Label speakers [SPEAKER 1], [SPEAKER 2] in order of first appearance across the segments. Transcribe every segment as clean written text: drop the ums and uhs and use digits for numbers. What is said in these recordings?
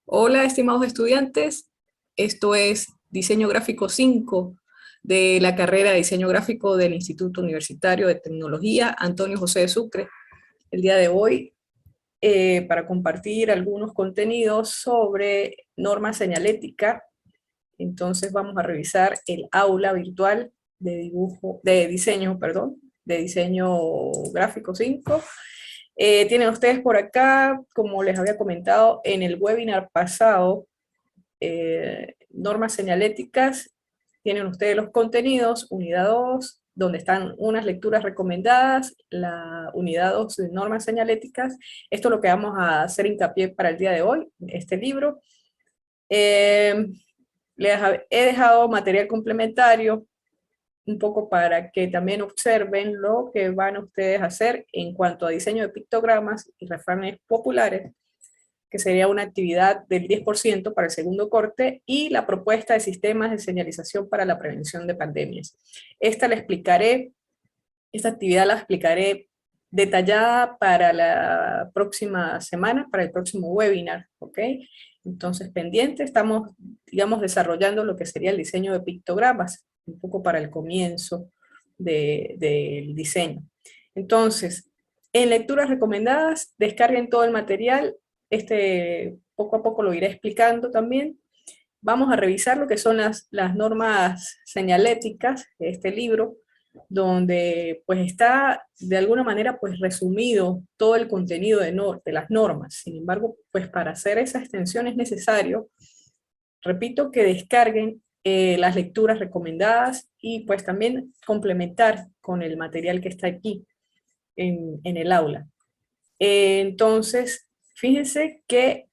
[SPEAKER 1] Hola, estimados estudiantes. Esto es Diseño Gráfico 5 de la carrera de Diseño Gráfico del Instituto Universitario de Tecnología Antonio José de Sucre. El día de hoy, para compartir algunos contenidos sobre norma señalética, entonces vamos a revisar el aula virtual de diseño, perdón, de Diseño Gráfico 5. Tienen ustedes por acá, como les había comentado en el webinar pasado, normas señaléticas, tienen ustedes los contenidos, unidad 2, donde están unas lecturas recomendadas, la unidad 2 de normas señaléticas. Esto es lo que vamos a hacer hincapié para el día de hoy, este libro. Eh, He dejado material complementario un poco para que también observen lo que van ustedes a hacer en cuanto a diseño de pictogramas y refranes populares, que sería una actividad del 10% para el segundo corte, y la propuesta de sistemas de señalización para la prevención de pandemias. Esta actividad la explicaré detallada para la próxima semana, para el próximo webinar, ¿ok? Entonces, pendiente, estamos, digamos, desarrollando lo que sería el diseño de pictogramas, un poco para el comienzo del diseño. Entonces, en lecturas recomendadas, descarguen todo el material, poco a poco lo iré explicando también. Vamos a revisar lo que son las normas señaléticas de este libro, donde pues está de alguna manera pues resumido todo el contenido de las normas. Sin embargo, pues para hacer esa extensión es necesario, repito, que descarguen las lecturas recomendadas y pues también complementar con el material que está aquí en el aula. Entonces, fíjense que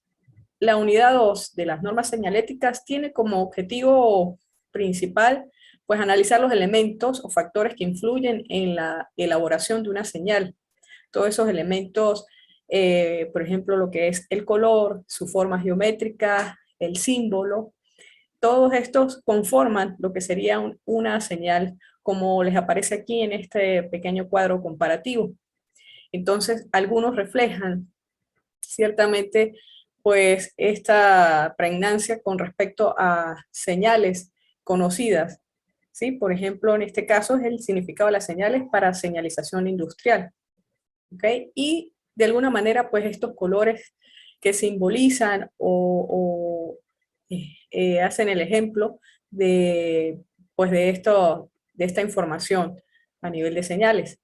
[SPEAKER 1] la unidad 2 de las normas señaléticas tiene como objetivo principal pues analizar los elementos o factores que influyen en la elaboración de una señal. Todos esos elementos, por ejemplo, lo que es el color, su forma geométrica, el símbolo, todos estos conforman lo que sería una señal, como les aparece aquí en este pequeño cuadro comparativo. Entonces, algunos reflejan ciertamente pues esta pregnancia con respecto a señales conocidas, ¿sí? Por ejemplo, en este caso es el significado de las señales para señalización industrial, ¿ok? Y de alguna manera pues estos colores que simbolizan hacen el ejemplo pues de esta información a nivel de señales.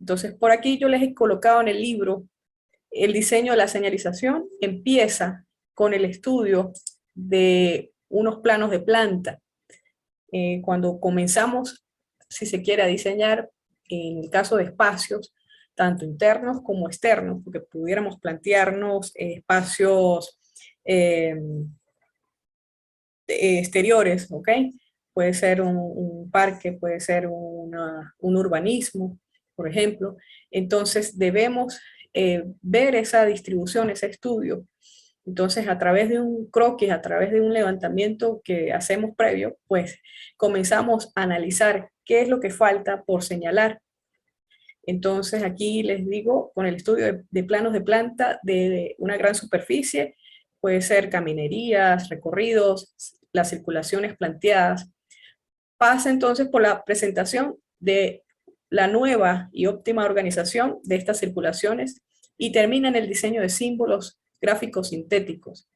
[SPEAKER 1] Entonces, por aquí yo les he colocado en el libro el diseño de la señalización. Empieza con el estudio de unos planos de planta. Cuando comenzamos, si se quiere, a diseñar, en el caso de espacios, tanto internos como externos, porque pudiéramos plantearnos espacios eh, exteriores, ¿ok? Puede ser un parque, puede ser un urbanismo, por ejemplo. Entonces debemos ver esa distribución, ese estudio. Entonces, a través de un croquis, a través de un levantamiento que hacemos previo, pues comenzamos a analizar qué es lo que falta por señalar. Entonces, aquí les digo, con el estudio de planos de planta de una gran superficie, puede ser caminerías, recorridos, las circulaciones planteadas. Pasa entonces por la presentación de la nueva y óptima organización de estas circulaciones y termina en el diseño de símbolos gráficos sintéticos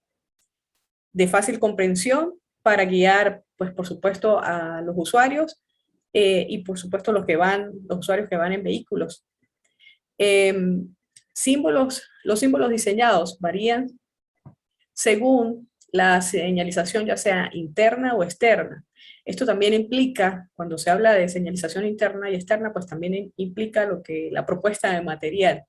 [SPEAKER 1] de fácil comprensión para guiar, pues por supuesto, a los usuarios y por supuesto los usuarios que van en vehículos. Eh, los símbolos diseñados varían según la señalización, ya sea interna o externa. Esto también implica, cuando se habla de señalización interna y externa, pues también implica la propuesta de material.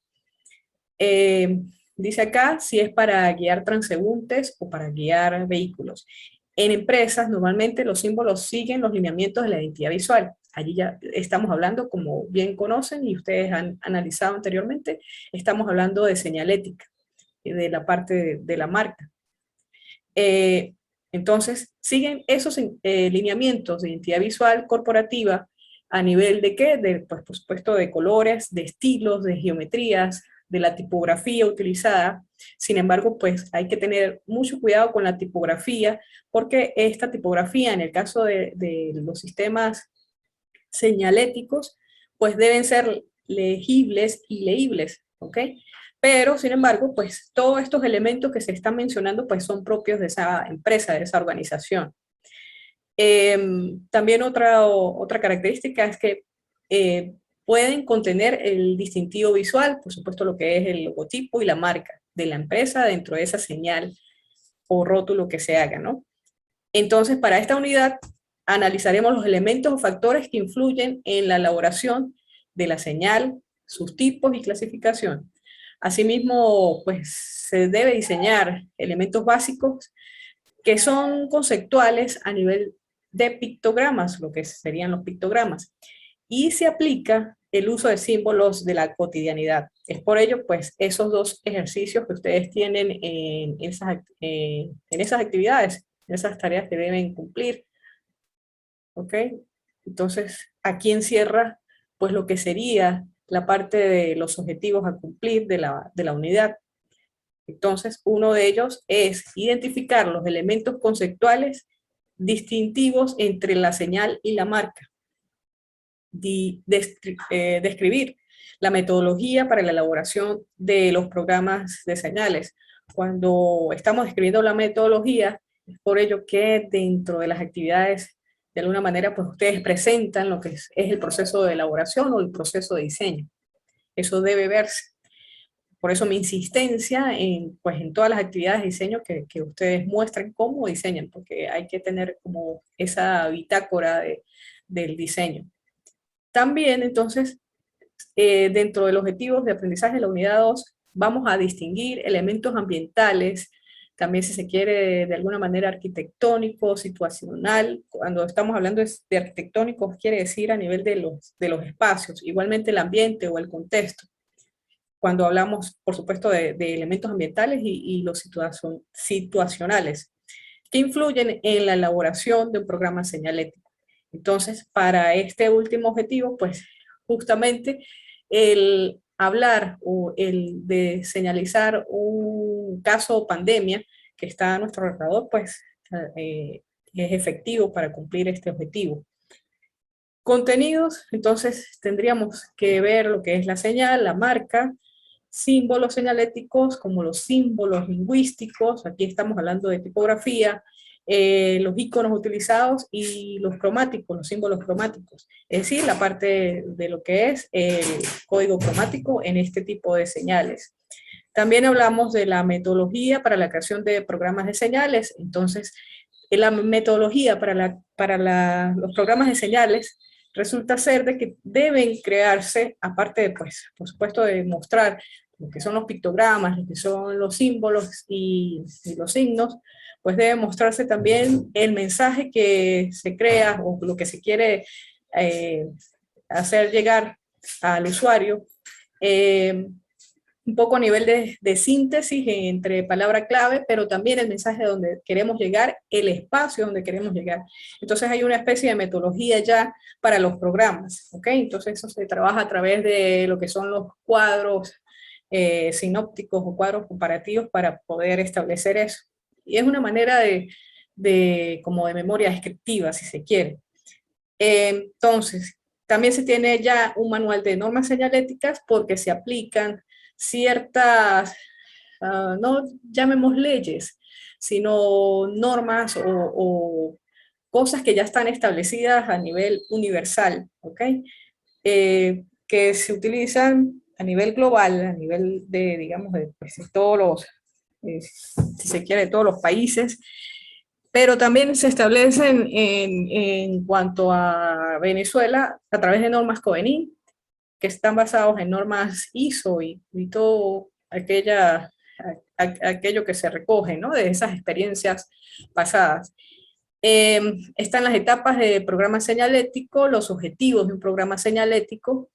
[SPEAKER 1] Eh, Dice acá si es para guiar transeúntes o para guiar vehículos. En empresas, normalmente los símbolos siguen los lineamientos de la identidad visual. Allí ya estamos hablando, como bien conocen y ustedes han analizado anteriormente, estamos hablando de señalética, de la parte de la marca. Entonces, siguen esos lineamientos de identidad visual corporativa a nivel de qué? Pues, por supuesto, de colores, de estilos, de geometrías, de la tipografía utilizada. Sin embargo, pues hay que tener mucho cuidado con la tipografía, porque esta tipografía, en el caso de los sistemas señaléticos, pues deben ser legibles y leíbles, ¿ok? Pero, sin embargo, pues todos estos elementos que se están mencionando, pues son propios de esa empresa, de esa organización. También otra característica es que pueden contener el distintivo visual, por supuesto lo que es el logotipo y la marca de la empresa dentro de esa señal o rótulo que se haga, ¿no? Entonces, para esta unidad analizaremos los elementos o factores que influyen en la elaboración de la señal, sus tipos y clasificación. Asimismo, pues se debe diseñar elementos básicos que son conceptuales a nivel de pictogramas, lo que serían los pictogramas, y se aplica el uso de símbolos de la cotidianidad. Es por ello, pues, esos dos ejercicios que ustedes tienen en esas actividades, en esas tareas que deben cumplir, ¿ok? Entonces, aquí encierra, pues, lo que sería la parte de los objetivos a cumplir de la unidad. Entonces, uno de ellos es identificar los elementos conceptuales distintivos entre la señal y la marca. Describir la metodología para la elaboración de los programas de señales. Cuando estamos describiendo la metodología, es por ello que dentro de las actividades, de alguna manera, pues ustedes presentan lo que es el proceso de elaboración o el proceso de diseño. Eso debe verse. Por eso mi insistencia en, pues, en todas las actividades de diseño que ustedes muestren cómo diseñan, porque hay que tener como esa bitácora del diseño. También, entonces, dentro de los objetivos de aprendizaje de la unidad 2, vamos a distinguir elementos ambientales, también si se quiere de alguna manera arquitectónico, situacional. Cuando estamos hablando de arquitectónico, quiere decir a nivel de los espacios, igualmente el ambiente o el contexto. Cuando hablamos, por supuesto, de elementos ambientales y los situacionales, que influyen en la elaboración de un programa señalético. Entonces, para este último objetivo, pues justamente el hablar o el de señalizar un caso o pandemia que está a nuestro alrededor, pues es efectivo para cumplir este objetivo. Contenidos, entonces tendríamos que ver lo que es la señal, la marca, símbolos señaléticos como los símbolos lingüísticos, aquí estamos hablando de tipografía, los iconos utilizados y los cromáticos, los símbolos cromáticos, es decir, la parte de lo que es el código cromático en este tipo de señales. También hablamos de la metodología para la creación de programas de señales, entonces la metodología para los programas de señales resulta ser de que deben crearse, aparte de, pues, por supuesto, de mostrar lo que son los pictogramas, lo que son los símbolos y los signos, pues debe mostrarse también el mensaje que se crea o lo que se quiere hacer llegar al usuario, un poco a nivel de síntesis entre palabra clave, pero también el mensaje donde queremos llegar, el espacio donde queremos llegar. Entonces hay una especie de metodología ya para los programas, ¿ok? Entonces eso se trabaja a través de lo que son los cuadros sinópticos o cuadros comparativos para poder establecer eso. Y es una manera como de memoria descriptiva, si se quiere. Entonces, también se tiene ya un manual de normas señaléticas porque se aplican ciertas, no llamemos leyes, sino normas o cosas que ya están establecidas a nivel universal, ¿ok? Que se utilizan a nivel global, a nivel de, digamos, pues, de todos los, si se quiere, de todos los países, pero también se establecen en cuanto a Venezuela a través de normas COENIN, que están basados en normas ISO y todo aquello que se recoge, ¿no? De esas experiencias pasadas. Están las etapas de programa señalético, los objetivos de un programa señalético,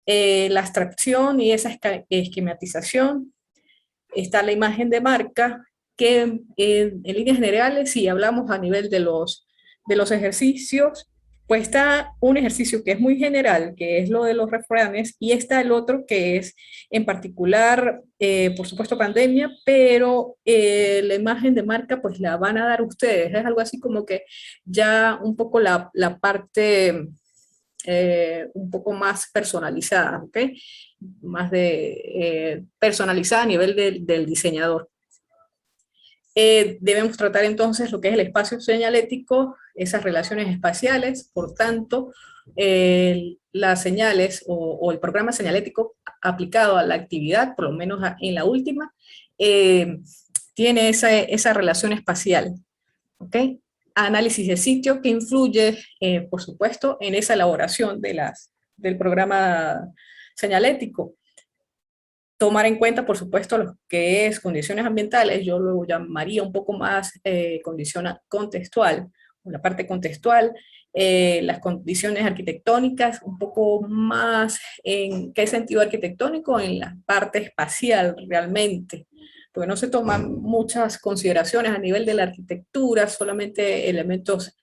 [SPEAKER 1] la abstracción y esa esquematización. Está la imagen de marca, que en líneas generales, si hablamos a nivel de los ejercicios, Pues está un ejercicio que es muy general, que es lo de los refranes, y está el otro que es en particular, por supuesto, pandemia, pero la imagen de marca pues la van a dar ustedes. Es algo así como que ya un poco la parte un poco más personalizada, ¿ok? Más personalizada a nivel del diseñador. Debemos tratar entonces lo que es el espacio señalético, esas relaciones espaciales, por tanto, las señales o el programa señalético aplicado a la actividad, por lo menos en la última, eh, tiene esa relación espacial, ¿ok? Análisis de sitio que influye, por supuesto, en esa elaboración del programa señalético. Tomar en cuenta, por supuesto, lo que es condiciones ambientales, yo lo llamaría un poco más condición contextual, o la parte contextual, las condiciones arquitectónicas, un poco más en qué sentido arquitectónico, en la parte espacial realmente, porque no se toman muchas consideraciones a nivel de la arquitectura, solamente elementos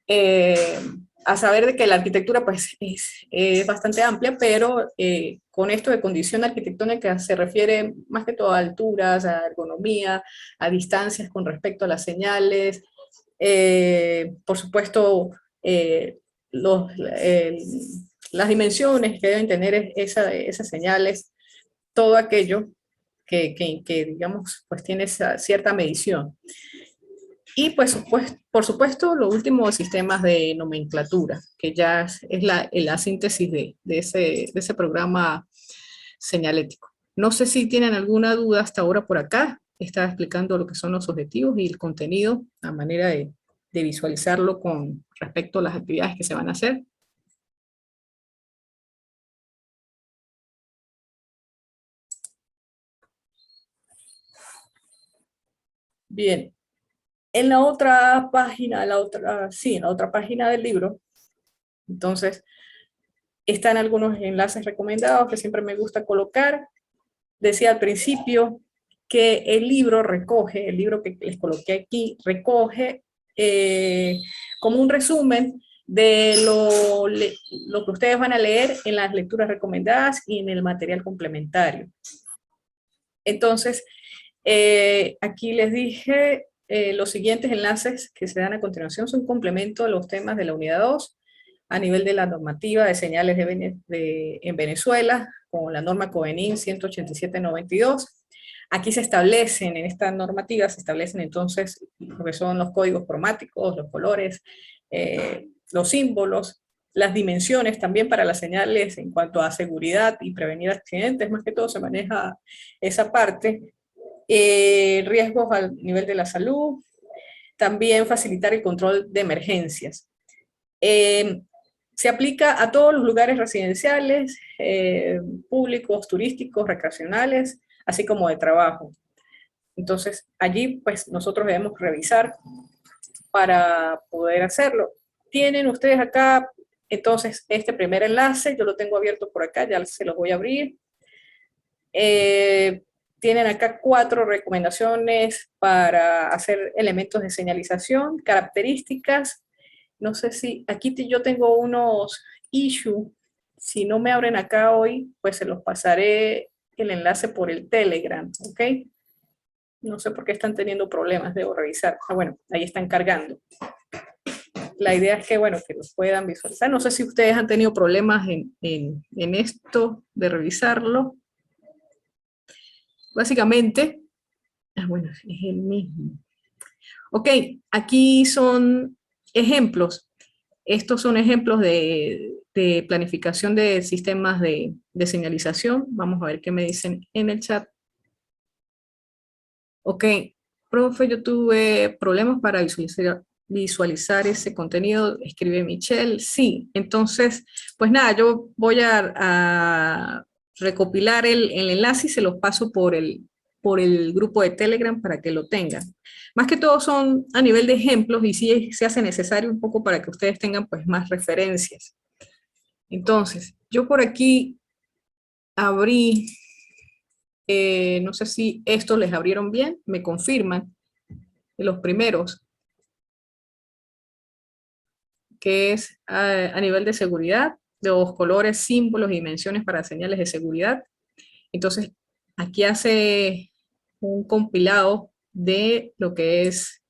[SPEAKER 1] eh, a saber de que la arquitectura pues, es bastante amplia, pero con esto de condición arquitectónica se refiere más que todo a alturas, a ergonomía, a distancias con respecto a las señales, por supuesto, eh, los, eh, las dimensiones que deben tener esas señales, todo aquello que, digamos, pues tiene esa cierta medición. Y pues, por supuesto, lo último, sistemas de nomenclatura, que ya es la síntesis de ese programa señalético. No sé si tienen alguna duda hasta ahora por acá. Estaba explicando lo que son los objetivos y el contenido, a manera de visualizarlo con respecto a las actividades que se van a hacer. Bien, en la otra página, sí, en la otra página del libro, entonces, están algunos enlaces recomendados que siempre me gusta colocar. Decía al principio que el libro que les coloqué aquí, recoge como un resumen de lo que ustedes van a leer en las lecturas recomendadas y en el material complementario. Entonces, aquí les dije, los siguientes enlaces que se dan a continuación son complemento a los temas de la unidad 2 a nivel de la normativa de señales en Venezuela, con la norma COENIN 187-92. Aquí se establecen, en esta normativa se establecen entonces lo que son los códigos cromáticos, los colores, los símbolos, las dimensiones también para las señales en cuanto a seguridad y prevenir accidentes, más que todo se maneja esa parte. Riesgos al nivel de la salud, también facilitar el control de emergencias. Eh, Se aplica a todos los lugares residenciales, públicos, turísticos, recreacionales, así como de trabajo. Entonces, allí pues nosotros debemos revisar para poder hacerlo. Tienen ustedes acá, entonces, este primer enlace, yo lo tengo abierto por acá, ya se los voy a abrir. Eh, Tienen acá 4 recomendaciones para hacer elementos de señalización, características. No sé si aquí yo tengo unos issues. Si no me abren acá hoy, pues se los pasaré el enlace por el Telegram, ¿ok? No sé por qué están teniendo problemas, debo revisar. Ah, bueno, ahí están cargando. La idea es que, bueno, que los puedan visualizar. No sé si ustedes han tenido problemas en esto de revisarlo. Básicamente, bueno, es el mismo. Ok, aquí son ejemplos. Estos son ejemplos de planificación de sistemas de señalización. Vamos a ver qué me dicen en el chat. Ok, profe, yo tuve problemas para visualizar ese contenido, escribe Michelle. Sí, entonces, pues nada, yo voy a recopilar el enlace y se los paso por el grupo de Telegram para que lo tengan. Más que todo son a nivel de ejemplos y sí se hace necesario un poco para que ustedes tengan pues más referencias. Entonces, yo por aquí abrí, no sé si estos les abrieron bien, me confirman, los primeros. que es a nivel de seguridad, los colores, símbolos y dimensiones para señales de seguridad. Entonces, aquí hace un compilado de lo que es,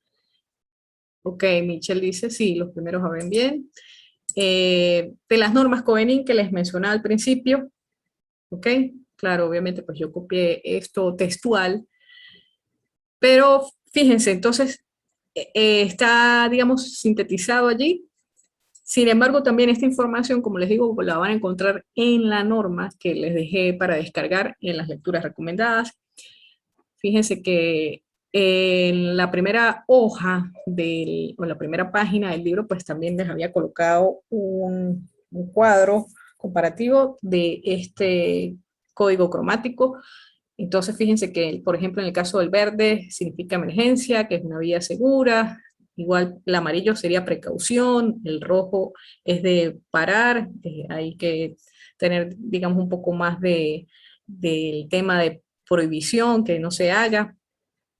[SPEAKER 1] ok, Michelle dice, sí, los primeros abren bien. De las normas Covenin que les mencionaba al principio, ok, claro, obviamente pues yo copié esto textual, pero fíjense, entonces está, digamos, sintetizado allí. Sin embargo, también esta información, como les digo, la van a encontrar en la norma que les dejé para descargar en las lecturas recomendadas. Fíjense que en la primera hoja o la primera página del libro, pues también les había colocado un cuadro comparativo de este código cromático. Entonces, fíjense que, por ejemplo, en el caso del verde significa emergencia, que es una vía segura. Igual el amarillo sería precaución, el rojo es de parar, hay que tener, digamos, un poco más del tema de prohibición, que no se haga,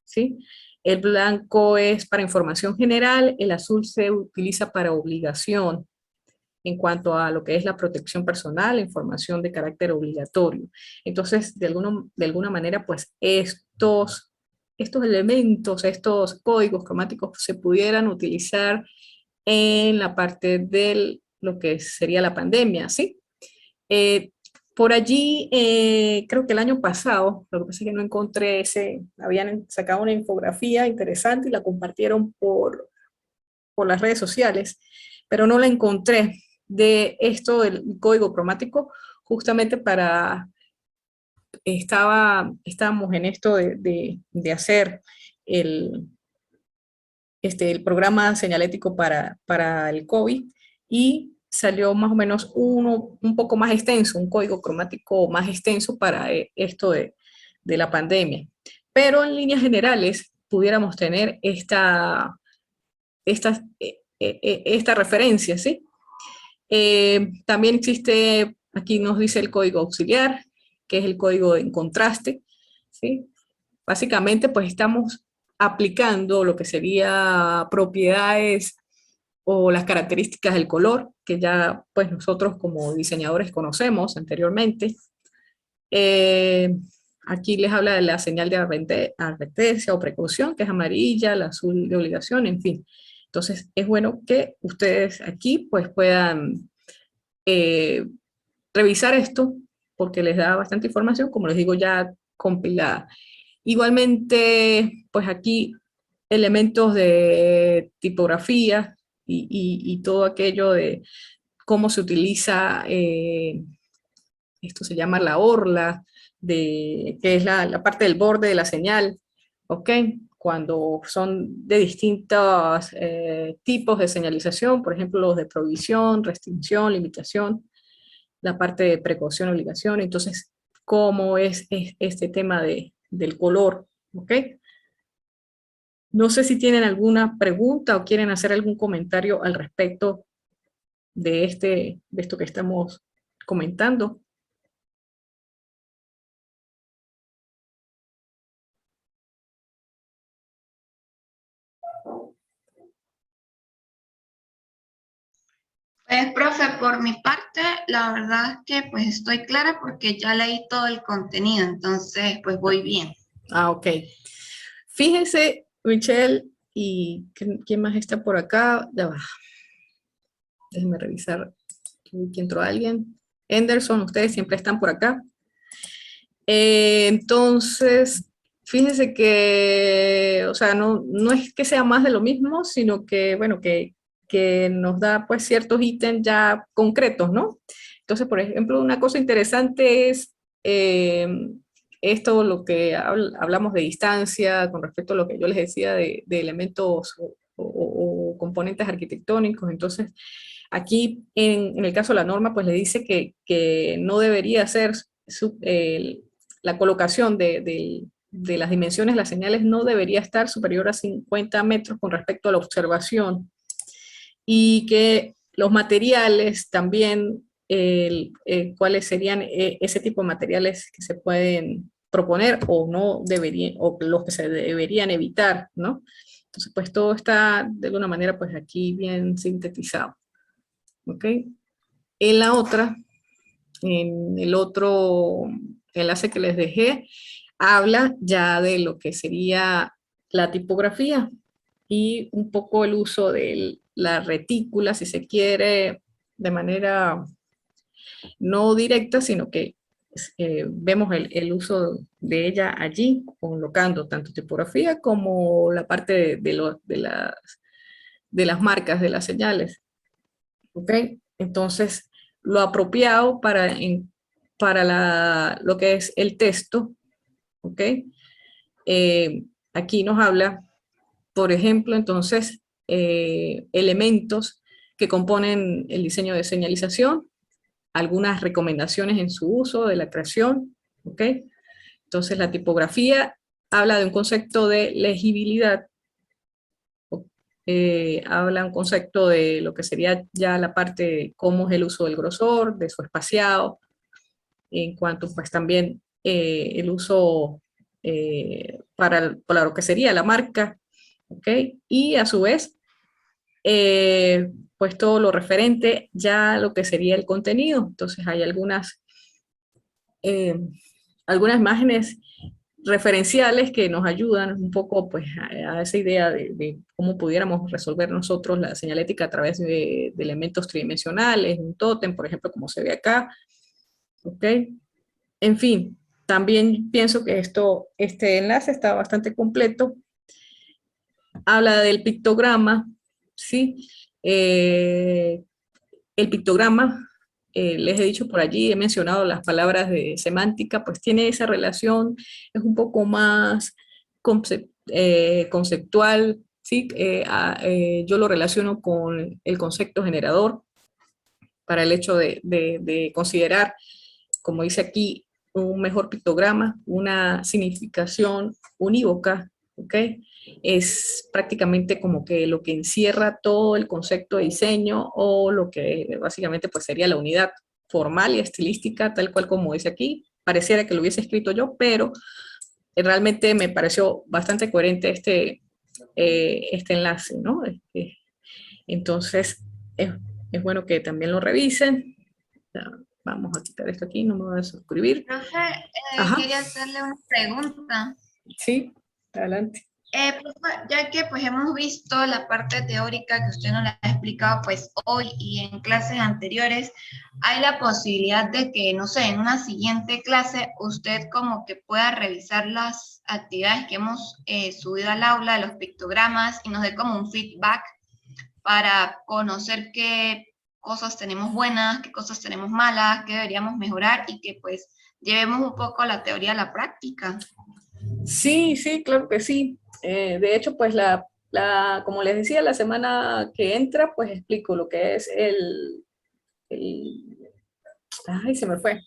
[SPEAKER 1] ¿sí? El blanco es para información general, el azul se utiliza para obligación en cuanto a lo que es la protección personal, información de carácter obligatorio. Entonces, de alguna manera, pues estos elementos, estos códigos cromáticos se pudieran utilizar en la parte de lo que sería la pandemia, ¿sí? Eh, por allí, creo que el año pasado, lo que pasa es que no encontré habían sacado una infografía interesante y la compartieron por las redes sociales, pero no la encontré de esto del código cromático, justamente estábamos en esto de hacer el, el programa señalético para el COVID y salió más o menos un poco más extenso, un código cromático más extenso para esto de la pandemia. Pero en líneas generales pudiéramos tener esta referencia, ¿sí? También existe, aquí nos dice el código auxiliar, que es el código en contraste, ¿sí? Básicamente, pues estamos aplicando lo que sería propiedades o las características del color, que ya pues nosotros como diseñadores conocemos anteriormente. Eh, Aquí les habla de la señal de advertencia o precaución, que es amarilla, el azul de obligación, en fin. Entonces, es bueno que ustedes aquí pues puedan eh, revisar esto, porque les da bastante información, como les digo, ya compilada. Igualmente, pues aquí elementos de tipografía y todo aquello de cómo se utiliza, esto se llama la orla, que es la parte del borde de la señal, ¿ok? Cuando son de distintos tipos de señalización, por ejemplo, los de provisión, restricción, limitación, la parte de precaución, obligación, entonces, cómo es este tema del color, ¿ok? No sé si tienen alguna pregunta o quieren hacer algún comentario al respecto de esto que estamos comentando.
[SPEAKER 2] Pues, profe, por mi parte, la verdad es que pues estoy clara porque ya leí todo el contenido, entonces pues voy bien.
[SPEAKER 1] Ok. Fíjense, Michelle, y ¿quién más está por acá? Ya va. Déjenme revisar. Aquí entró alguien. Henderson, ustedes siempre están por acá. Entonces, fíjense que, o sea, no es que sea más de lo mismo, sino que, bueno, que nos da pues ciertos ítems ya concretos, ¿no? Entonces, por ejemplo, una cosa interesante es esto, lo que hablamos de distancia, con respecto a lo que yo les decía de elementos o componentes arquitectónicos. Entonces, aquí en el caso de la norma, pues le dice que no debería ser la colocación de las dimensiones, las señales no debería estar superior a 50 metros con respecto a la observación y que los materiales también, cuáles serían ese tipo de materiales que se pueden proponer o no deberían, o los que se deberían evitar, ¿no? Entonces, pues todo está de alguna manera pues aquí bien sintetizado. ¿ok? En la otra, en el otro enlace que les dejé, habla ya de lo que sería la tipografía y un poco el uso de la retícula, si se quiere, de manera no directa, sino que vemos el uso de ella allí, colocando tanto tipografía como la parte de las marcas, de las señales. ¿Ok? Entonces, lo apropiado para lo que es el texto, ¿ok? Aquí nos habla, por ejemplo, entonces, elementos que componen el diseño de señalización, algunas recomendaciones en su uso, de la creación, ¿ok? Entonces, la tipografía habla de un concepto de legibilidad, habla un concepto de lo que sería ya la parte de cómo es el uso del grosor, de su espaciado, en cuanto pues también el uso para lo que sería la marca, ¿ok? Y a su vez, pues todo lo referente ya a lo que sería el contenido. Entonces hay eh, algunas imágenes referenciales que nos ayudan un poco pues, a esa idea de cómo pudiéramos resolver nosotros la señalética a través de elementos tridimensionales, un tótem, por ejemplo, como se ve acá, ¿ok? En fin, también pienso que este enlace está bastante completo. Habla del pictograma, ¿sí? El pictograma, les he dicho por allí, he mencionado las palabras de semántica, pues tiene esa relación, es un poco más conceptual, ¿sí? Yo lo relaciono con el concepto generador para el hecho de considerar, como dice aquí, un mejor pictograma, una significación unívoca, ¿ok? Es prácticamente como que lo que encierra todo el concepto de diseño o lo que básicamente pues sería la unidad formal y estilística, tal cual como dice aquí. Pareciera que lo hubiese escrito yo, pero realmente me pareció bastante coherente este enlace, ¿no? Entonces, es, es bueno que también lo revisen. Ya, vamos a quitar esto aquí, no me voy a suscribir.
[SPEAKER 2] Profe,
[SPEAKER 1] Ajá,
[SPEAKER 2] quería hacerle una pregunta.
[SPEAKER 1] sí, adelante.
[SPEAKER 2] Profe, ya que pues hemos visto la parte teórica que usted nos la ha explicado pues hoy y en clases anteriores, hay la posibilidad de que, no sé, en una siguiente clase usted como que pueda revisar las actividades que hemos subido al aula, los pictogramas, y nos dé como un feedback para conocer qué cosas tenemos buenas, qué cosas tenemos malas, qué deberíamos mejorar y que pues llevemos un poco la teoría a la práctica.
[SPEAKER 1] Sí, sí, claro que sí. De hecho, pues como les decía, la semana que entra, pues explico lo que es el ay, se me fue.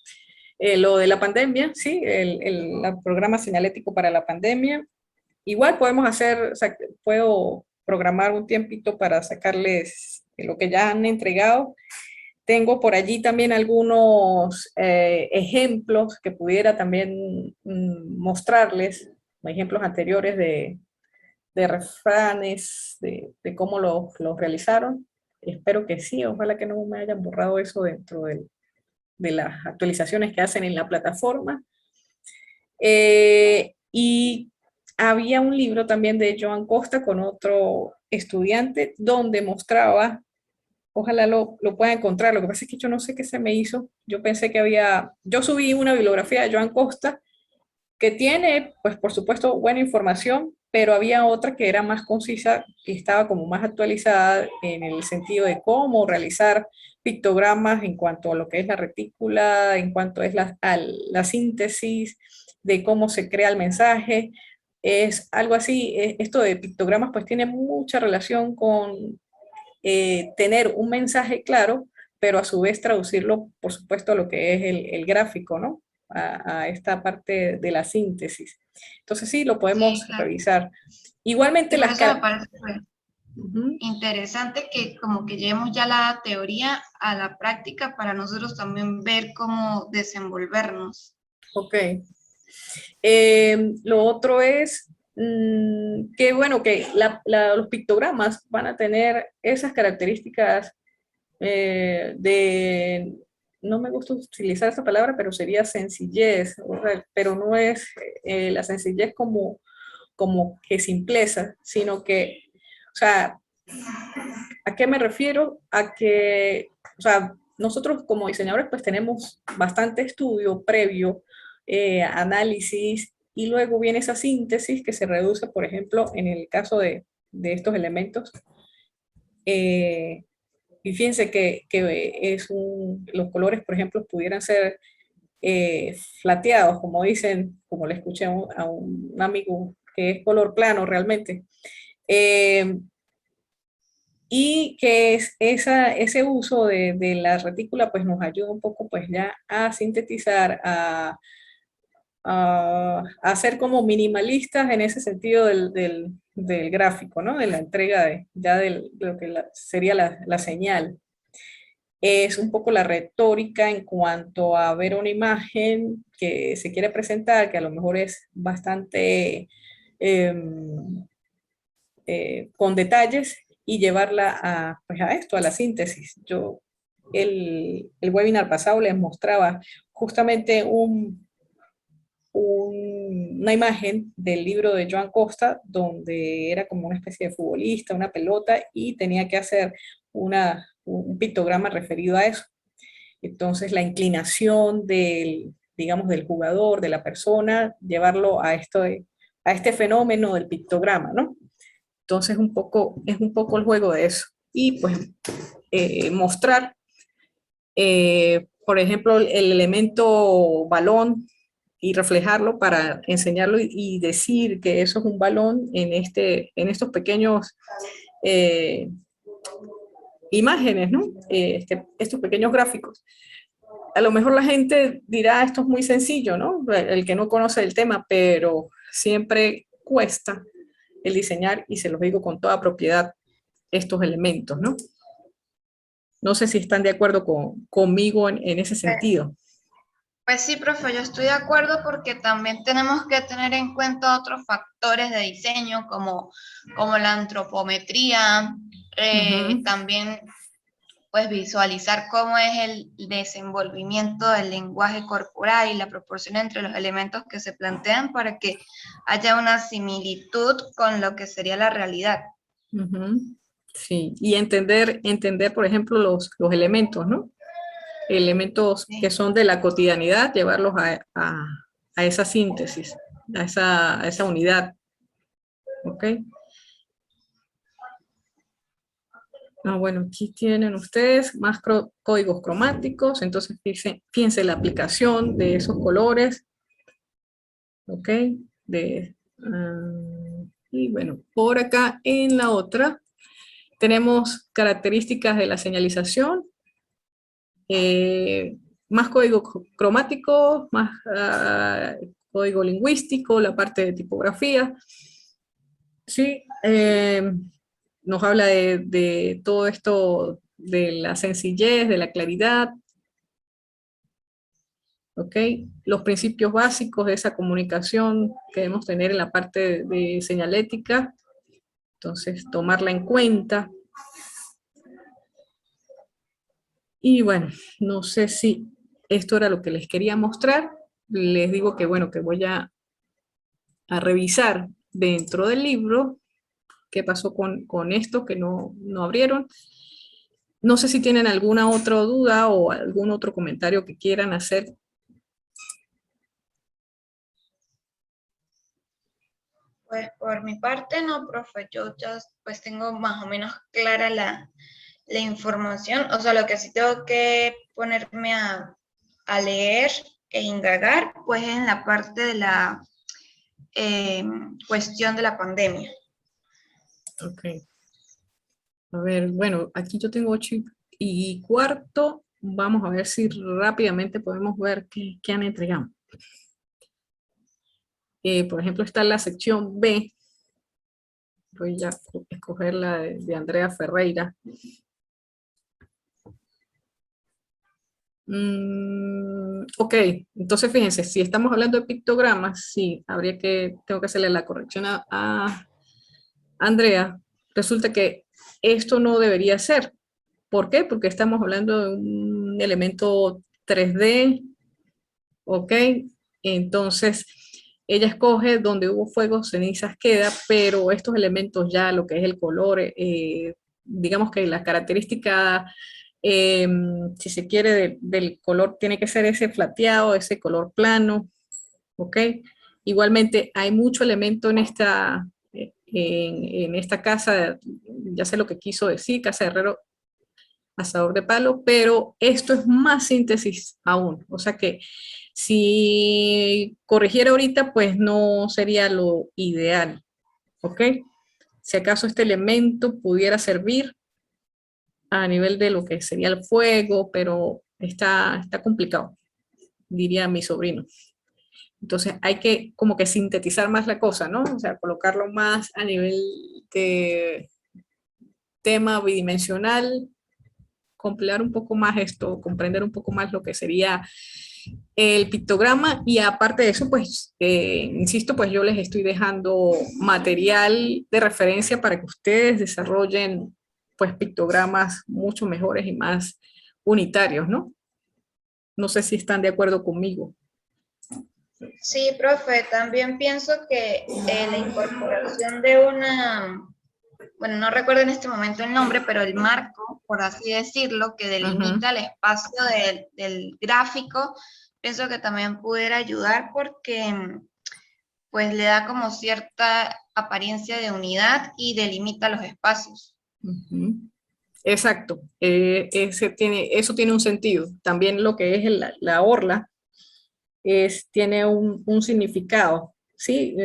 [SPEAKER 1] Lo de la pandemia, sí, el programa señalético para la pandemia. Igual podemos puedo programar un tiempito para sacarles lo que ya han entregado. Tengo por allí también algunos ejemplos que pudiera también mostrarles, ejemplos anteriores de refranes, de cómo los realizaron. Espero que sí, ojalá que no me hayan borrado eso dentro de las actualizaciones que hacen en la plataforma. Y había un libro también de Joan Costa con otro estudiante donde mostraba, ojalá lo pueda encontrar, lo que pasa es que yo no sé qué se me hizo, yo pensé que yo subí una bibliografía de Joan Costa que tiene, pues por supuesto, buena información, pero había otra que era más concisa, que estaba como más actualizada en el sentido de cómo realizar pictogramas en cuanto a lo que es la retícula, en cuanto es la síntesis, de cómo se crea el mensaje. Es algo así, esto de pictogramas pues tiene mucha relación con tener un mensaje claro, pero a su vez traducirlo, por supuesto, a lo que es el gráfico, ¿no? A esta parte de la síntesis. Entonces sí, lo
[SPEAKER 2] Sí,
[SPEAKER 1] podemos
[SPEAKER 2] claro.
[SPEAKER 1] revisar. Igualmente
[SPEAKER 2] Y por
[SPEAKER 1] las
[SPEAKER 2] eso me
[SPEAKER 1] características.
[SPEAKER 2] parece pues, interesante que como que llevemos ya la teoría a la práctica para nosotros también ver cómo desenvolvernos.
[SPEAKER 1] Ok. Lo otro es que, bueno, que los pictogramas van a tener esas características no me gusta utilizar esa palabra, pero sería sencillez, o sea, pero no es la sencillez como que simpleza, sino que, o sea, ¿a qué me refiero? A que, o sea, nosotros como diseñadores pues tenemos bastante estudio previo, análisis, y luego viene esa síntesis que se reduce, por ejemplo, en el caso de estos elementos. eh, y fíjense que los colores, por ejemplo, pudieran ser flateados, como dicen, como le escuché a un amigo, que es color plano realmente. Eh, y que ese uso de la retícula pues nos ayuda un poco pues ya a sintetizar, a ser como minimalistas en ese sentido del gráfico, ¿no? De la entrega ya de lo que sería la señal. Es un poco la retórica en cuanto a ver una imagen que se quiere presentar, que a lo mejor es bastante con detalles, y llevarla pues a esto, a la síntesis. El webinar pasado les mostraba justamente una imagen del libro de Joan Costa, donde era como una especie de futbolista, una pelota, y tenía que hacer un pictograma referido a eso. Entonces, la inclinación digamos, del jugador, de la persona, llevarlo a este fenómeno del pictograma, ¿no? Entonces, es un poco el juego de eso. Y pues mostrar, por ejemplo, el elemento balón y reflejarlo para enseñarlo y decir que eso es un balón en estos pequeños eh, imágenes, ¿no? Estos pequeños gráficos. A lo mejor la gente dirá, esto es muy sencillo, ¿no? El que no conoce el tema, pero siempre cuesta el diseñar, y se los digo con toda propiedad, estos elementos, ¿no? No sé si están de acuerdo conmigo en ese sentido.
[SPEAKER 2] Pues sí, profe, yo estoy de acuerdo porque también tenemos que tener en cuenta otros factores de diseño como la antropometría, también pues visualizar cómo es el desenvolvimiento del lenguaje corporal y la proporción entre los elementos que se plantean para que haya una similitud con lo que sería la realidad.
[SPEAKER 1] Sí, y entender, por ejemplo, los elementos, ¿no? Elementos que son de la cotidianidad, llevarlos a esa síntesis, a esa unidad, ¿ok? Bueno, aquí tienen ustedes más códigos cromáticos, entonces fíjense la aplicación de esos colores, ¿ok? Y bueno, por acá en la otra tenemos características de la señalización, más código cromático, más código lingüístico, la parte de tipografía, ¿sí? Nos habla de todo esto, de la sencillez, de la claridad, ¿ok? Los principios básicos de esa comunicación que debemos tener en la parte de señalética, entonces tomarla en cuenta. Y bueno, no sé si esto era lo que les quería mostrar. Les digo que bueno, que voy a revisar dentro del libro qué pasó con esto que no abrieron. No sé si tienen alguna otra duda o algún otro comentario que quieran hacer.
[SPEAKER 2] Pues por mi parte no, profe, yo ya pues tengo más o menos clara la información, o sea, lo que sí tengo que ponerme a leer e indagar, pues en la parte de la cuestión de la pandemia.
[SPEAKER 1] Ok. A ver, bueno, aquí yo tengo 8:15. Vamos a ver si rápidamente podemos ver qué han entregado. Por ejemplo, está la sección B. Voy a escoger la de Andrea Ferreira. Ok, entonces fíjense, si estamos hablando de pictogramas, sí, tengo que hacerle la corrección a Andrea. Resulta que esto no debería ser. ¿Por qué? Porque estamos hablando de un elemento 3D, ¿ok? Entonces, ella escoge donde hubo fuego, cenizas queda, pero estos elementos ya, lo que es el color, digamos que la característica, eh, si se quiere, del color tiene que ser ese flateado, ese color plano, ¿ok? Igualmente, hay mucho elemento en esta casa, ya sé lo que quiso decir, Casa de Herrero, asador de palo, pero esto es más síntesis aún. O sea que si corrigiera ahorita, pues no sería lo ideal, ¿ok? Si acaso este elemento pudiera servir a nivel de lo que sería el fuego, pero está complicado, diría mi sobrino. Entonces hay que como que sintetizar más la cosa, ¿no? O sea, colocarlo más a nivel de tema bidimensional, completar un poco más esto, comprender un poco más lo que sería el pictograma y aparte de eso, pues, insisto, pues yo les estoy dejando material de referencia para que ustedes desarrollen, pues, pictogramas mucho mejores y más unitarios, ¿no? No sé si están de acuerdo conmigo.
[SPEAKER 2] Sí, profe, también pienso que la incorporación de una, bueno, no recuerdo en este momento el nombre, pero el marco, por así decirlo, que
[SPEAKER 1] Ujú.
[SPEAKER 2] delimita el espacio del gráfico, pienso que también pudiera ayudar porque pues le da como cierta apariencia de unidad y delimita los espacios.
[SPEAKER 1] Ujú. Exacto, eso tiene un sentido. También lo que es la orla tiene un significado, ¿sí?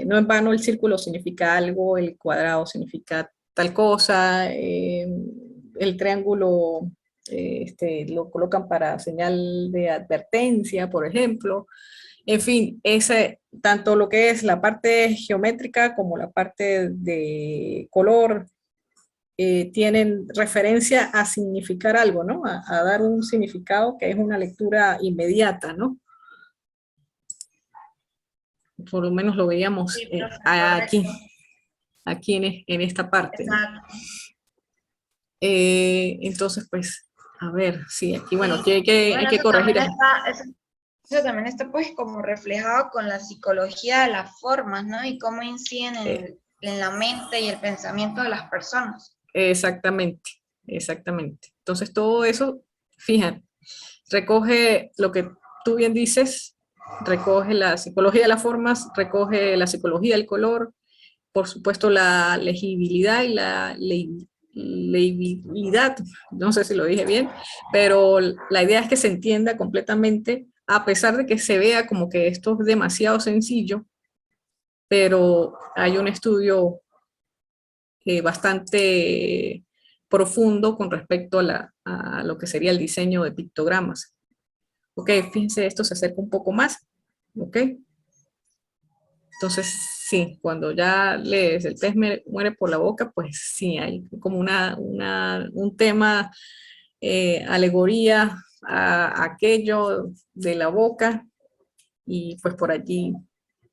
[SPEAKER 1] No en vano el círculo significa algo, el cuadrado significa tal cosa, el triángulo lo colocan para señal de advertencia, por ejemplo. En fin, tanto lo que es la parte geométrica como la parte de color tienen referencia a significar algo, ¿no? A dar un significado que es una lectura inmediata, ¿no? Por lo menos lo veíamos
[SPEAKER 2] Sí, profe,
[SPEAKER 1] aquí,
[SPEAKER 2] correcto.
[SPEAKER 1] en esta parte, ¿no?
[SPEAKER 2] Exacto.
[SPEAKER 1] Entonces, pues, a ver, sí, aquí, bueno, aquí
[SPEAKER 2] Y
[SPEAKER 1] hay
[SPEAKER 2] bueno,
[SPEAKER 1] que corregir.
[SPEAKER 2] eso también está pues como reflejado con la psicología de las formas, ¿no? Y cómo inciden
[SPEAKER 1] Eh,
[SPEAKER 2] en la mente y el pensamiento de las personas.
[SPEAKER 1] exactamente, exactamente. Entonces, todo eso, fíjate, recoge lo que tú bien dices, recoge la psicología de las formas, recoge la psicología del color, por supuesto la legibilidad y la legibilidad, no sé si lo dije bien, pero la idea es que se entienda completamente, a pesar de que se vea como que esto es demasiado sencillo, pero hay un estudio bastante profundo con respecto a lo que sería el diseño de pictogramas. Ok, fíjense, esto se acerca un poco más, ok. Entonces, sí, cuando ya el pez muere por la boca, pues sí, hay como un tema, alegoría a aquello de la boca, y pues por allí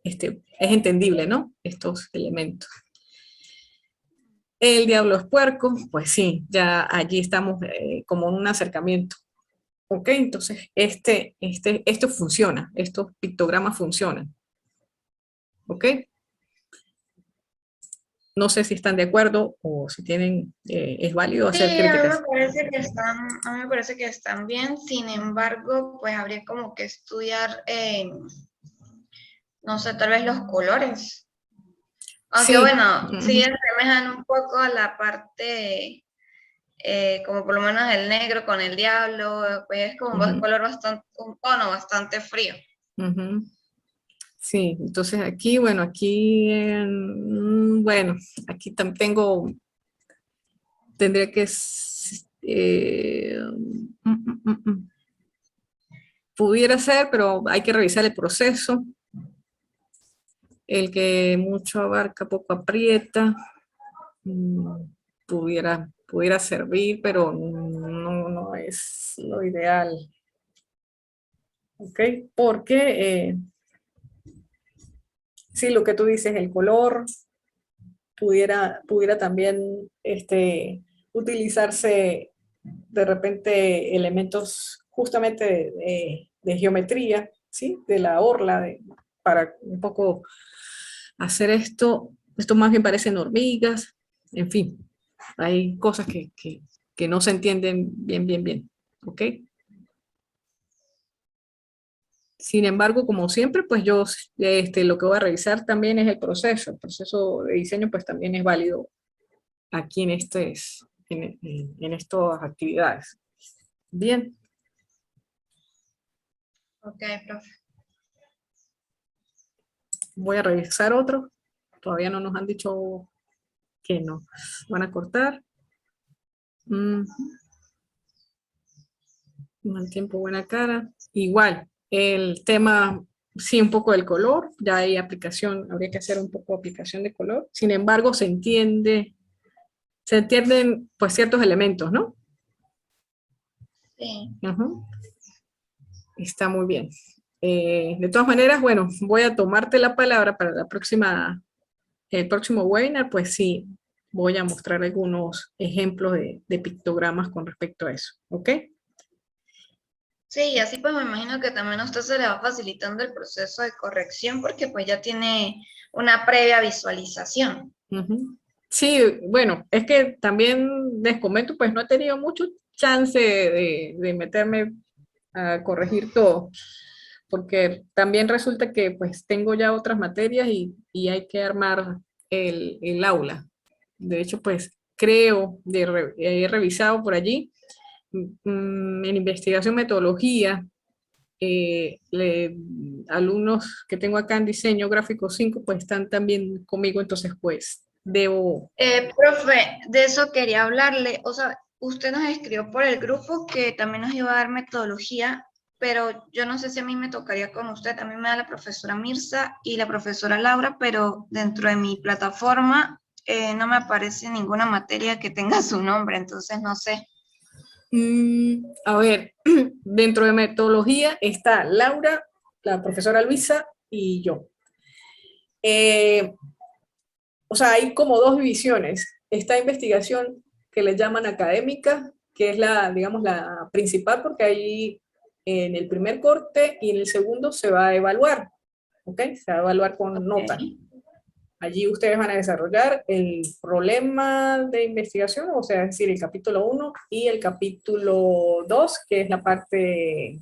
[SPEAKER 1] es entendible, ¿no? Estos elementos. El diablo es puerco, pues sí, ya allí estamos como en un acercamiento. Ok, entonces esto funciona, estos pictogramas funcionan. Ok. No sé si están de acuerdo o si tienen, es válido
[SPEAKER 2] Sí,
[SPEAKER 1] hacer
[SPEAKER 2] a mí me
[SPEAKER 1] críticas.
[SPEAKER 2] parece que a mí me parece que están bien, sin embargo, pues habría como que estudiar, no sé, tal vez los colores. Aunque
[SPEAKER 1] Sí,
[SPEAKER 2] bueno, sí
[SPEAKER 1] ujú,
[SPEAKER 2] asemejan un poco a la parte, como por lo menos el negro con el diablo, pues es como un
[SPEAKER 1] ujú,
[SPEAKER 2] color bastante, un tono bastante frío.
[SPEAKER 1] ujú. Sí, entonces aquí, bueno, bueno, aquí tendría que, pudiera ser, pero hay que revisar el proceso. El que mucho abarca, poco aprieta. mm, pudiera servir, pero no es lo ideal. ¿Ok? Porque sí, lo que tú dices, el color pudiera también utilizarse de repente elementos justamente de geometría, ¿sí? De la orla, para un poco hacer esto. Esto más bien parecen hormigas, en fin, hay cosas que no se entienden bien, ¿ok? Sin embargo, como siempre, pues yo lo que voy a revisar también es el proceso de diseño pues también es válido aquí en estas actividades. Bien,
[SPEAKER 2] Ok, profe.
[SPEAKER 1] voy a revisar otro. Todavía no nos han dicho que no. Van a cortar. Mm, mal tiempo, buena cara. Igual, el tema, sí, un poco del color. Ya hay aplicación, habría que hacer un poco de aplicación de color. Sin embargo, se entienden pues ciertos elementos, ¿no?
[SPEAKER 2] Sí.
[SPEAKER 1] Ujú. Está muy bien. De todas maneras, bueno, voy a tomarte la palabra para el próximo webinar, pues sí, voy a mostrar algunos ejemplos de pictogramas con respecto a eso, ¿ok?
[SPEAKER 2] Sí, y así pues me imagino que también a usted se le va facilitando el proceso de corrección porque pues ya tiene una previa visualización.
[SPEAKER 1] Ujú. Sí, bueno, es que también les comento, pues no he tenido mucho chance de meterme a corregir todo, porque también resulta que pues tengo ya otras materias y hay que armar el aula. De hecho, pues creo, he revisado por allí, en investigación metodología, alumnos que tengo acá en diseño gráfico 5 pues están también conmigo, entonces pues debo...
[SPEAKER 2] Profe, de eso quería hablarle. O sea, usted nos escribió por el grupo que también nos iba a dar metodología, pero yo no sé si a mí me tocaría con usted. A mí me da la profesora Mirza y la profesora Laura, pero dentro de mi plataforma no me aparece ninguna materia que tenga su nombre, entonces no sé.
[SPEAKER 1] A ver, dentro de metodología está Laura, la profesora Luisa y yo. Eh, o sea, hay como dos divisiones. Esta investigación que le llaman académica, que es la, digamos, la principal, porque ahí en el primer corte y en el segundo se va a evaluar, ¿ok? Se va a evaluar con nota.
[SPEAKER 2] Ok.
[SPEAKER 1] Allí ustedes van a desarrollar el problema de investigación, o sea, es decir, el capítulo 1 y el capítulo 2, que es la parte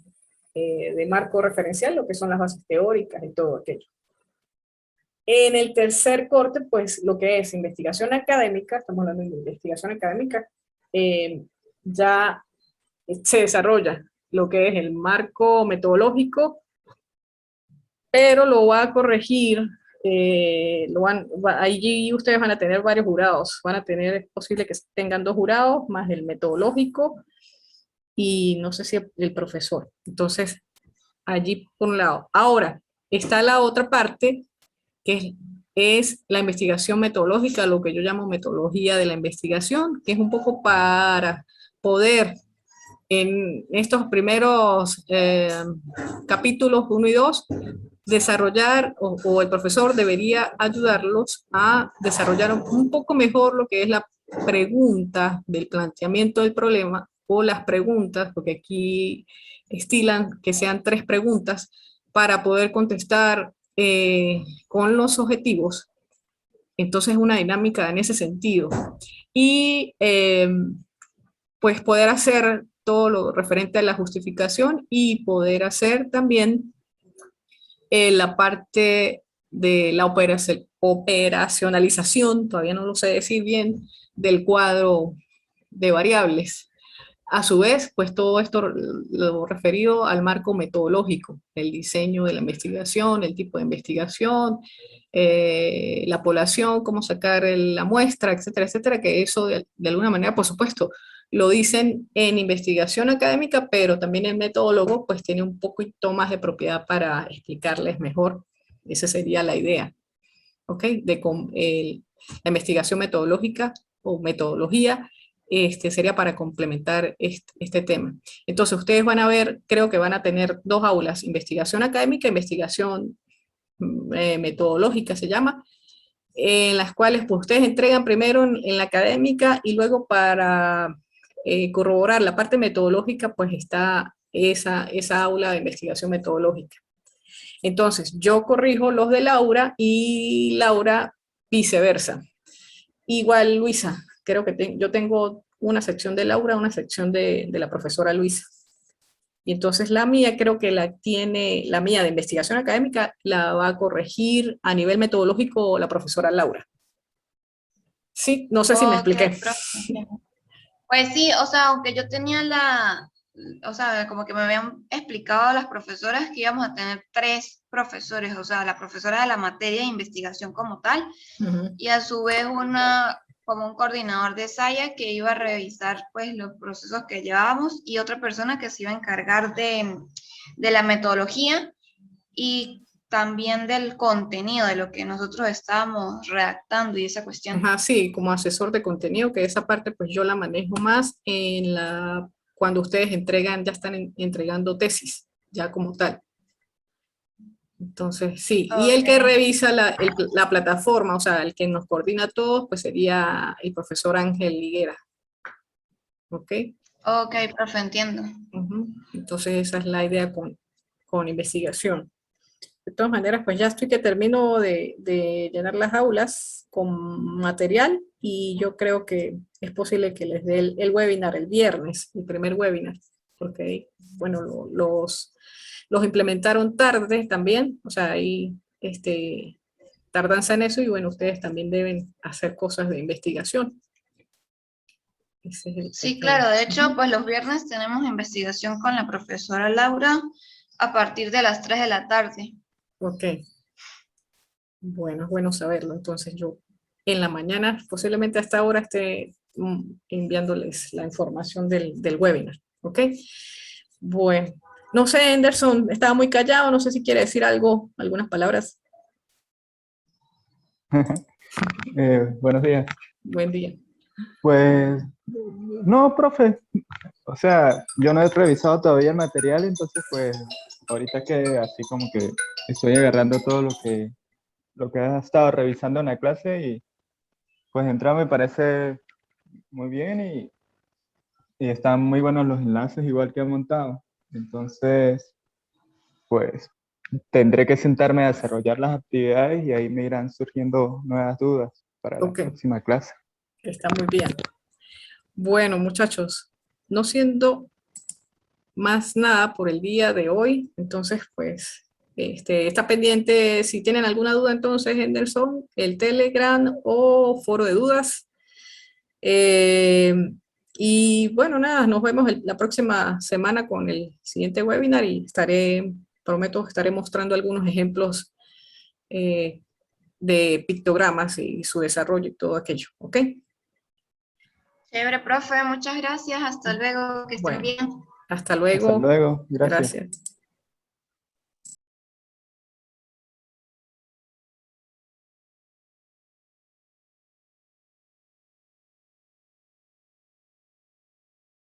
[SPEAKER 1] de marco referencial, lo que son las bases teóricas y todo aquello. En el tercer corte, pues lo que es investigación académica, estamos hablando de investigación académica, ya se desarrolla lo que es el marco metodológico, pero lo va a corregir, allí ustedes van a tener varios jurados, van a tener, es posible que tengan dos jurados, más el metodológico, y no sé si el profesor. Entonces, allí por un lado. Ahora, está la otra parte, que es la investigación metodológica, lo que yo llamo metodología de la investigación, que es un poco para poder en estos primeros capítulos 1 y 2 desarrollar, o el profesor debería ayudarlos a desarrollar un poco mejor lo que es la pregunta del planteamiento del problema, o las preguntas, porque aquí estilan que sean 3 preguntas, para poder contestar con los objetivos. Entonces una dinámica en ese sentido. Y pues poder hacer todo lo referente a la justificación y poder hacer también la parte de la operacionalización, todavía no lo sé decir bien, del cuadro de variables. A su vez, pues todo esto lo referido al marco metodológico, el diseño de la investigación, el tipo de investigación, la población, cómo sacar la muestra, etcétera, etcétera, que eso de alguna manera, por supuesto, lo dicen en investigación académica, pero también el metodólogo pues tiene un poquito más de propiedad para explicarles mejor. Esa sería la idea, ¿ok? La investigación metodológica o metodología sería para complementar este tema. Entonces ustedes van a ver, creo que van a tener dos aulas, investigación académica, investigación metodológica se llama, en las cuales pues, ustedes entregan primero en la académica y luego para corroborar la parte metodológica, pues está esa aula de investigación metodológica. Entonces, yo corrijo los de Laura y Laura viceversa. Igual, Luisa, creo que yo tengo una sección de Laura, una sección de la profesora Luisa. Y entonces la mía creo que la mía de investigación académica la va a corregir a nivel metodológico la profesora Laura. Sí, no sé si me
[SPEAKER 2] Ok,
[SPEAKER 1] expliqué.
[SPEAKER 2] profe. Pues sí, o sea, aunque yo tenía o sea, como que me habían explicado las profesoras que íbamos a tener 3 profesores, o sea, la profesora de la materia de investigación como tal, y a su vez como un coordinador de SAIA que iba a revisar pues los procesos que llevábamos y otra persona que se iba a encargar de la metodología y también del contenido de lo que nosotros estábamos redactando y esa cuestión.
[SPEAKER 1] Ajá, sí, como asesor de contenido, que esa parte pues yo la manejo más cuando ustedes ya están entregando tesis, ya como tal. Entonces, sí, y el
[SPEAKER 2] Ok,
[SPEAKER 1] que revisa la plataforma, o sea, el que nos coordina a todos, pues sería el profesor Ángel Higuera. ¿Ok?
[SPEAKER 2] ok, profe, entiendo.
[SPEAKER 1] Ujú. Entonces, esa es la idea con investigación. De todas maneras, pues ya estoy que termino de llenar las aulas con material y yo creo que es posible que les dé el webinar el viernes, el primer webinar, porque, bueno, los implementaron tarde también, o sea, hay tardanza en eso y, bueno, ustedes también deben hacer cosas de investigación. Ese es el
[SPEAKER 2] Sí,
[SPEAKER 1] tema.
[SPEAKER 2] claro, de hecho,
[SPEAKER 1] Ujú.
[SPEAKER 2] pues los viernes tenemos investigación con la profesora Laura a partir de las 3 de la tarde.
[SPEAKER 1] Ok. Bueno, es bueno saberlo. Entonces yo en la mañana, posiblemente a esta hora, esté enviándoles la información del webinar. ¿Ok? Bueno, no sé, Anderson, estaba muy callado, no sé si quiere decir algo, algunas palabras.
[SPEAKER 3] Buenos días.
[SPEAKER 1] Buen día.
[SPEAKER 3] Pues, no, profe. O sea, yo no he revisado todavía el material, entonces, pues, ahorita que así como que estoy agarrando todo lo que has estado revisando en la clase y, pues, entrado me parece muy bien y están muy buenos los enlaces igual que he montado. Entonces, pues, tendré que sentarme a desarrollar las actividades y ahí me irán surgiendo nuevas dudas para la
[SPEAKER 1] Ok,
[SPEAKER 3] próxima clase.
[SPEAKER 1] está muy bien. Bueno, muchachos, no siendo más nada por el día de hoy. Entonces, pues, está pendiente, si tienen alguna duda, entonces, Henderson, el Telegram o foro de dudas. Eh, y bueno, nada, nos vemos la próxima semana con el siguiente webinar y prometo, estaré mostrando algunos ejemplos de pictogramas y su desarrollo y todo aquello, ¿ok?
[SPEAKER 2] Chévere, profe, muchas gracias. Hasta luego, que estén
[SPEAKER 1] Bueno,
[SPEAKER 2] bien.
[SPEAKER 1] hasta
[SPEAKER 3] Hasta
[SPEAKER 1] luego.
[SPEAKER 3] luego. Gracias.
[SPEAKER 1] Gracias.